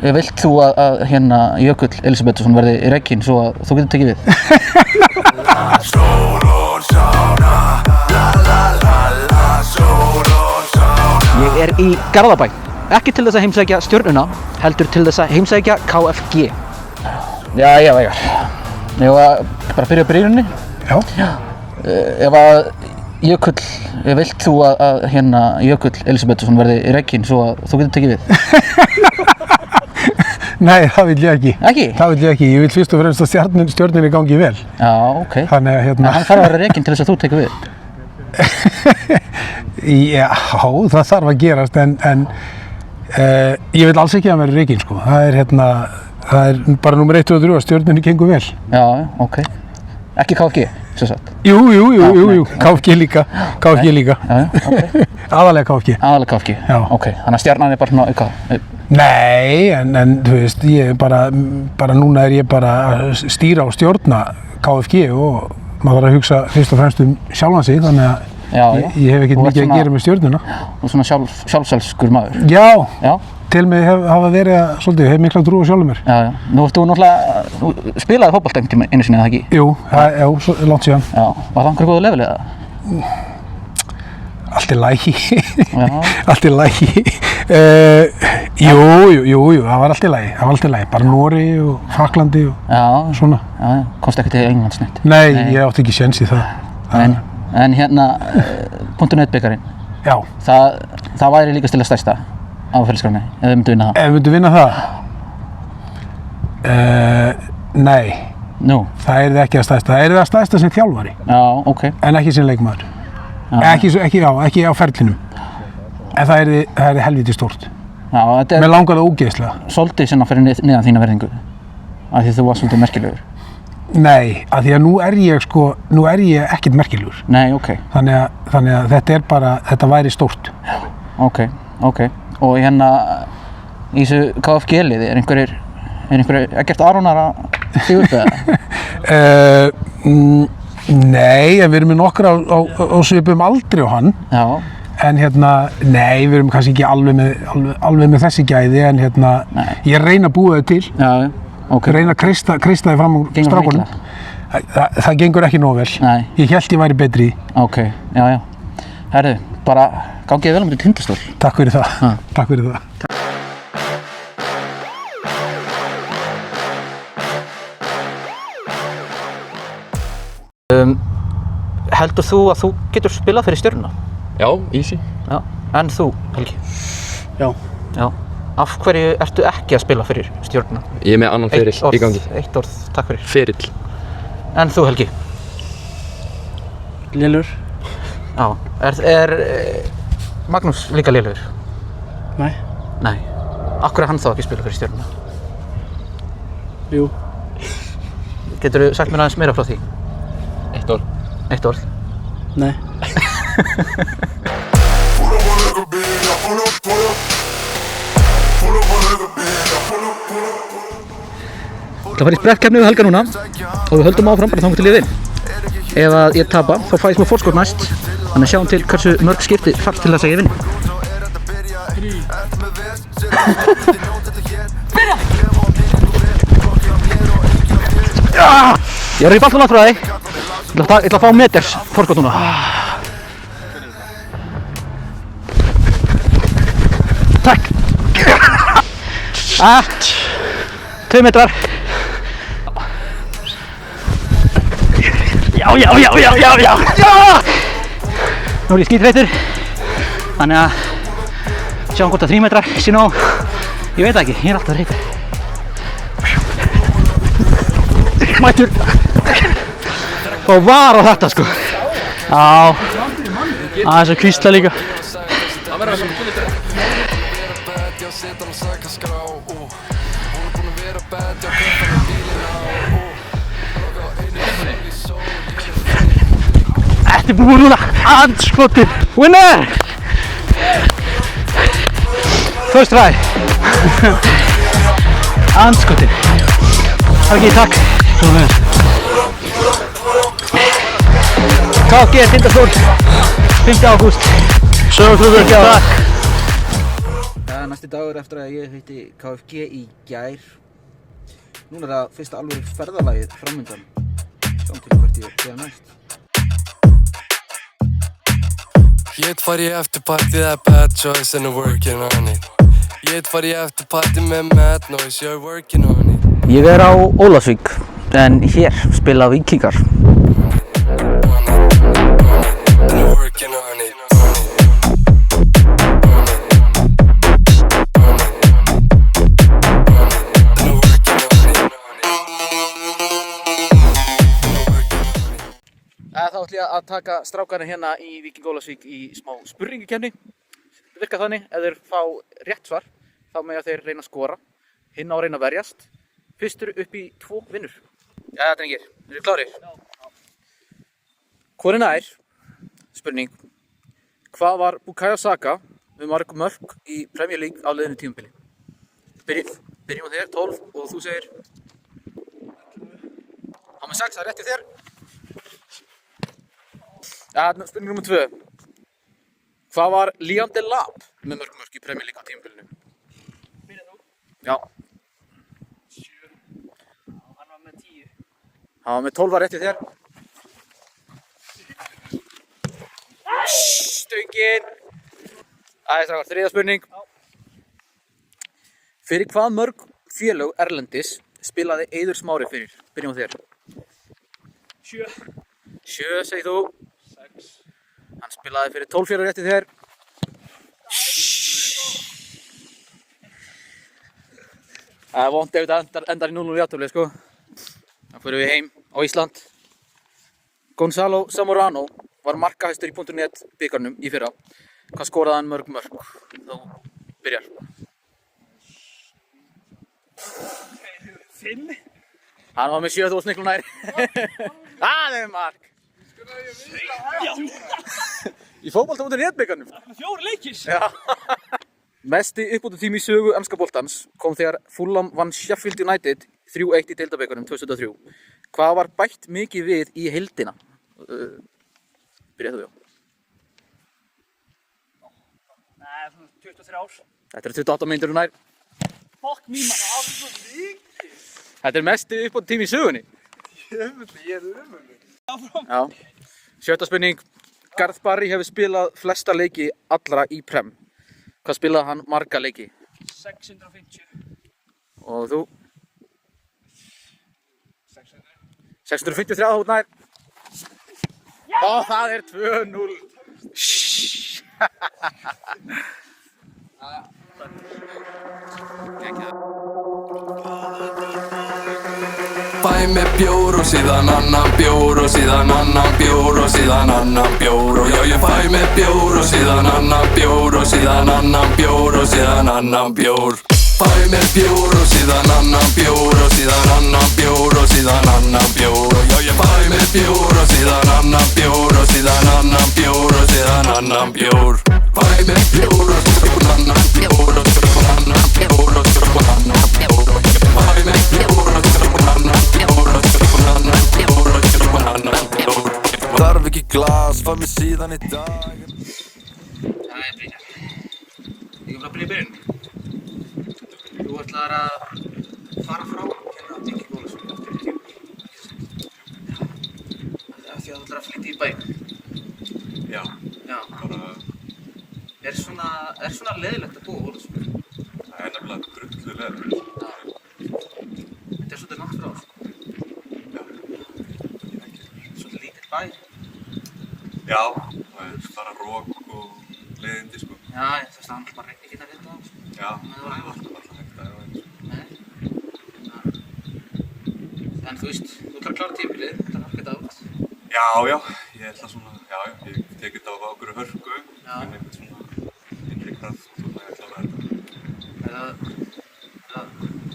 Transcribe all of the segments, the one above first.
vilt þú að hérna Jökull Elísabetsson verði rekinn svo að þú getur tekið við? Ég í Garðabæ, ekki til þess að heimsækja Stjörnuna, heldur til þess að heimsækja KFG. Jæja, Veigar. Ég var bara að byrja á byrjuninni. Já. Ef að vilt þú að hérna Jökull Elísabetsson verði rekinn svo að þú getur tekið við? Nei, það vil ég ekki. Ekki? Það vil ég ekki. Ég vil fyrst og fremst að stjörninni gangi vel. Já, ok. Þannig að En hann þarf að vera rekinn til þess að þú tekur við? Já, það þarf að gerast en ég vil alls ekki að hann verði rekinn, sko. Það er bara númer 1 og 3 að stjörninni gengur vel. Já, ok. Ekki KFG, sem sagt? Jú, KFG líka. Já, ok. Aðalega KFG. Aðalega KFG, Já. Ok. Þannig að Stjarnan er bara svona auka? Nei, en þú veist, ég núna er ég bara að stýra og stjórna KFG og maður þarf að hugsa fyrst og fremst sjálfan sig, þannig að ég hef ekkert mikið að gera með stjörnuna. Og svona sjálfselskur maður? Já. Já. Til mig hafa verið að, svolítið, hef mikla trú á sjálfum mér. Já. Nú ert þú náttúrulega, spilaði fótbolta einhvern tíma einu sinni, eða ekki? Jú, langt síðan. Já. Var það einhverju góðu level eða? Allt í lagi. Já. Allt í lagi. Jú, það var allt í lagi. Bara Noregi og Fraklandi og svona. Já. Komst ekki til Englands neitt? Nei, ég átti ekki séns í það. En hérna, .net bikarinn. Já. Það væri líka stilla stærsta á ferilskránni, ef þið myndu vinna það? Ef við myndu vinna það? Nei. Nú? Það er ekki það stærsta. Það er það stærsta sem þjálfari. Já, ok. En ekki sem leikmaður. Ekki á ferlinum. En það er helviti stórt. Já, þetta er... Mér langar það ógeðslega. Svolítið sinna fyrir neðan þína verðingu. Af því þú var svolítið merkilegur. Nei, af því að nú er ég ekkert merkilegur. Nei, ok. Þannig að þetta væri stórt. Já, ok. Og hérna, í þessu KFG-liði, er einhverjir Eggert Aronar að stíga upp eða? Nei, en við erum með nokkra á svipum aldri á hann. Já. En nei, við erum kannski ekki alveg með þessi gæði, en ég reyna að búa þau til. Já, ok. Reyna að kreista þau fram úr strákunum. Það gengur ekki nógu vel. Nei. Ég hélt ég væri betri í. Ok, já. Herðu, bara gangið vel með Tindastól. Takk fyrir það. Takk fyrir það. Heldur þú að þú getur spilað fyrir Stjörnuna? Já, easy. Já. En þú, Helgi? Já. Af hverju ertu ekki að spila fyrir Stjörnuna? Ég er með annan ferill í gangi. Eitt orð, takk fyrir. Ferill. En þú, Helgi? Lélegur. Já. Er Magnús líka lélegur? Nei. Nei. Af hverju er hann þá ekki að spila fyrir Stjörnuna? Jú. Geturðu sagt mér aðeins meira frá því? Eitt orð? Nei. Ég ætla að fara í sprettkeppni við Helga núna og við höldum áfram bara þangað til ég vinn. Ef að ég tapa þá fæ ég smá forskot næst, þannig sjáum til hversu mörg skipti þarf til þess að ég vinn. Ég er í ballan átt frá þig. Ég ætla að fá meters forskot núna. Takk! 2 metrar. Já! Nú er ég skítrættur. Þannig að sjáum hvort að 3 metrar sé nóg. Ég veit ekki, ég er alltaf þreytur. Mættur. Og var á þetta sko. Já. Aðeins að kvísla líka. Þetta er búið núna. Andskotið. Winner! First try. Andskotið. Helgi, takk. KFG Tindastól, 5. ágúst. Sögum þú vel. Takk. Næsti Fyrsti dagur eftir að ég hitti KFG í gær. Núna það fyrsta alvöru ferðalagið framundan. Sjáum til hvert ég fer næst. Ég veit far ég eftir party, that bad choice and I'm working on it. Ég veit far ég eftir party með mad noise, you're working on it. Ég á Ólafsvík, en hér spila Víkingar. Þá ætlum ég að taka strákarnir hérna í Víking Ólafsvík í smá spurningakeppni. Það virkar þannig, ef þeir fá rétt svar, þá mega þeir reyna að skora. Hinn á að reyna að verjast. Fyrstur upp í 2 vinnur. Jæja, drengir, eru þið klárir? Já. Hvor er nær? Spurning. Hvað var Bukayo Saka með mörg mörk í Premier League á liðinu tímabili? Byrjum á þér, 12, og þú segir? Hann með 6, það er rétt í þér. Ja, spurning nummer 2. Hvað var Liam Delap með mörg mörk í Premier League á tímabilinu? Byrja þú? Já. 7. Hann var með 10. Hann var með 12, var rétt í þér. Stöngin! Æ, strákar, 3. spurning. Fyrir hvað mörg félög erlendis spilaði Eiður Smári fyrir? Byrjum á þér. 7. 7, segir þú. Hann spilaði fyrir 12 félög rétt í þér. Það er vont ef þetta endar í 0-0 jafntefli, sko. Þá förum við heim á Ísland. Gonzalo Zamorano var markahæstur í .net bikarnum í fyrra. Hvað skoraði hann mörg mörk? Þá byrjar. 5. Hann var með 7, þú sniklu nær. Það er mark. Í fótbolta.net bikarnum. 4 leikir. Já. Mesti uppbótartími í sögu enska boltans kom þegar Fulham vann Sheffield United 3-1 í deildabikarnum 2003. Hvað var bætt mikið við í heildina? Byrjaðu þú, já. Nei, 23 ár. Þetta er 28 mínútur nær. Fuck me, man, alveg mikið. Þetta er mesti uppbótartími í sögunni. Ég er umöðuleg. Já. 7. spurning. Gareth Barry hefur spilað flesta leiki allra í Prem. Hvað spilaði hann marga leiki? 650. Og þú? 653, þá nær. Og það er 2-0. Fæ með bjór og síðan annan bjór og síðan annan bjór og síðan annan bjór og já ég fæ með bjór og síðan annan bjór og síðan annan bjór og síðan annan bjór. Fæ með bjór og síðan annan bjór og síðan annan bjór og síðan annan bjór og já ég fæ með bjór og síðan annan bjór og síðan annan bjór og síðan annan bjór. Fæ með bjór og síðan annan bjór og síðan annan bjór og síðan annan bjór og ég fæ með bjór og síðan annan bjór og síðan annan bjór og síðan annan bjór. Þarf ekki glas, fæ mig síðan í dag. Jæja, Brynjar. Ég bara byrja í byrjun. Þú ætlar að fara frá hérna á Víking Ólafsvík aftur í tíma. Af því að þú ætlar að flytja í bæ. Já. Já. Bara, Er svona leiðilegt að búa á Ólafsvík? það er nefnilega drullu leiðilegt. Já. Þetta er svolítið langt frá, sko. Já. Svolítið lítill bær. Já, það er bara rók og leiðindi, sko. Já, þess að hann bara ekki geta vita á, sko. Já. Með þú ræður. Það er alltaf hægt að æfa eins. Nei. En þú veist, þú ætlar að klára tímabilið, þú ætlar að harka þetta út. Já, já, ég ætla svona, já, ég tek þetta á okkur hörku. Já. Finn eitthvað svona innri kraft og svona ég ætla að vera þetta.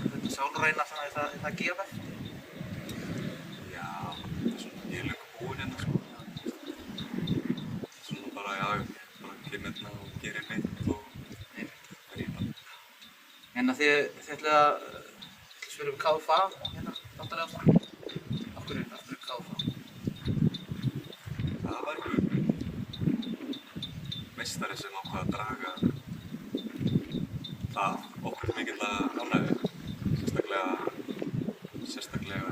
Þetta sálræna svona, er það gefið? Já, þetta er svona, ég er líka búinn hérna, sko. Svona bara, já, ég bara kem hérna og gerir neitt og það er ég bara. En að þið ætlaði að spila um KFA hérna náttúrulega áfram. Af hverju KFA? Það var einhver meistari sem ákvað að draga það okkur mikill ánægju, sérstaklega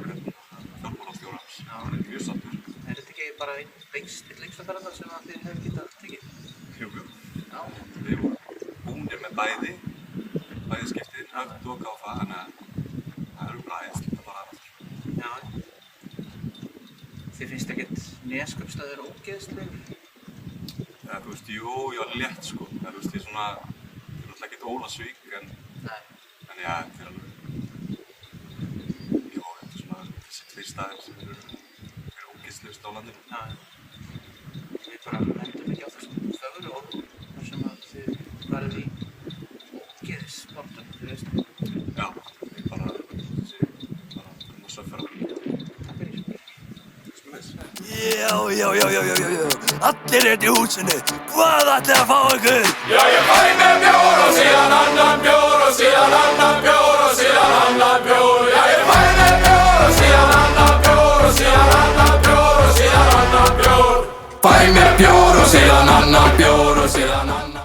fjármálastjórans, hann mjög sáttur. Er þetta ekki bara einn leikslaferðar sem að þið hefur getað tekið? Jú. Já. Við vorum búnir með bæði skiptin, höfn og káfa, þannig að það eru bara aðeins að fara aftur. Já. Þið finnst ekkert Neskaupstaður ógeðslegur? Ja, þú veist, jú, ég var létt sko. Þú veist, ég er náttúrulega ekkert Ólafsvík, en já, þetta er alveg, jú, þetta er svona þessi tveir staðir sem eru ógeðslegust á landinu. Já. Við bara endum ekki á þessum fögru orðum þar sem að þið farið í ógeðssportum, þú veist. Já, ég bara söffara. Takk fyrir. Já, allir í húsinu, hvað ætli að fá ykkur? Já, ég fæ mér bjór og síðan annan bjór og síðan annan bjór og síðan annan bjór. Já, ég fæ mér bjór og síðan annan bjór og síðan annan bjór og síðan annan bjór. Fæ mér bjór og síðan annan bjór og síðan annan